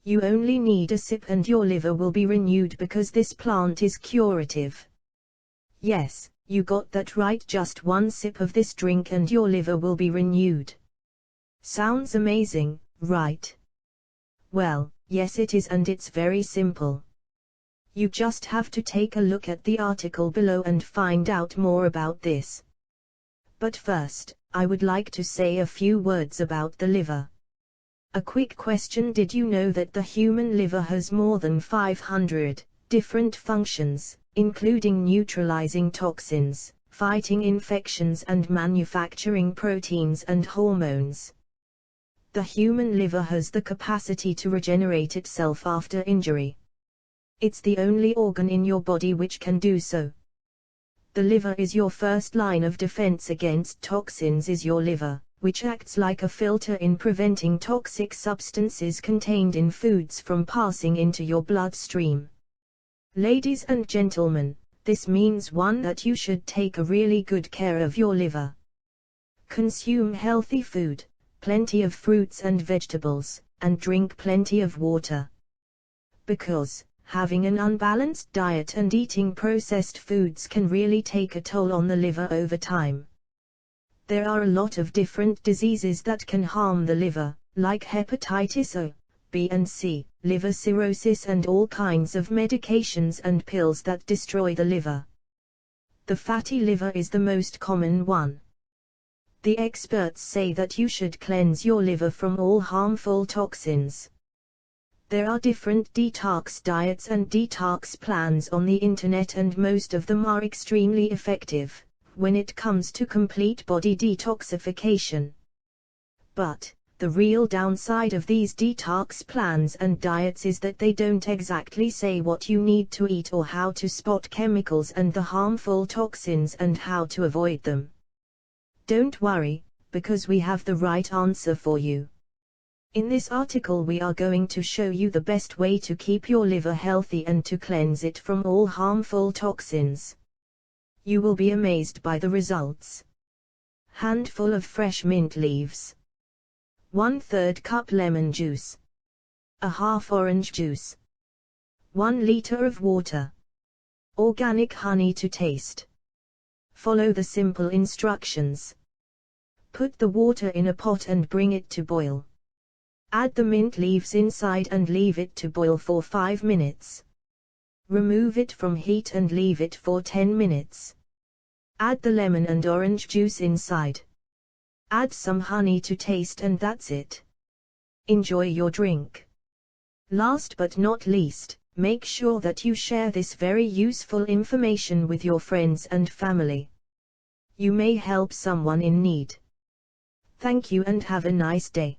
You only need a sip and your liver will be renewed because this plant is curative. Yes, you got that right, just one sip of this drink and your liver will be renewed. Sounds amazing, right? Well, yes it is, and it's very simple. You just have to take a look at the article below and find out more about this. But first, I would like to say a few words about the liver. A quick question: did you know that the human liver has more than 500 different functions, including neutralizing toxins, fighting infections and manufacturing proteins and hormones? The human liver has the capacity to regenerate itself after injury. It's the only organ in your body which can do so. The liver is your first line of defense against toxins. Is your liver, which acts like a filter in preventing toxic substances contained in foods from passing into your bloodstream. Ladies and gentlemen, this means that you should take a really good care of your liver. Consume healthy food, plenty of fruits and vegetables, and drink plenty of water. Because having an unbalanced diet and eating processed foods can really take a toll on the liver over time. There are a lot of different diseases that can harm the liver, like hepatitis A, B and C, liver cirrhosis, and all kinds of medications and pills that destroy the liver. The fatty liver is the most common one. The experts say that you should cleanse your liver from all harmful toxins. There are different detox diets and detox plans on the internet, and most of them are extremely effective when it comes to complete body detoxification. But the real downside of these detox plans and diets is that they don't exactly say what you need to eat or how to spot chemicals and the harmful toxins and how to avoid them. Don't worry, because we have the right answer for you. In this article we are going to show you the best way to keep your liver healthy and to cleanse it from all harmful toxins. You will be amazed by the results. Handful of fresh mint leaves. 1/3 cup lemon juice. A half orange juice. 1 liter of water. Organic honey to taste. Follow the simple instructions. Put the water in a pot and bring it to boil. Add the mint leaves inside and leave it to boil for 5 minutes. Remove it from heat and leave it for 10 minutes. Add the lemon and orange juice inside. Add some honey to taste, and that's it. Enjoy your drink. Last but not least, make sure that you share this very useful information with your friends and family. You may help someone in need. Thank you and have a nice day.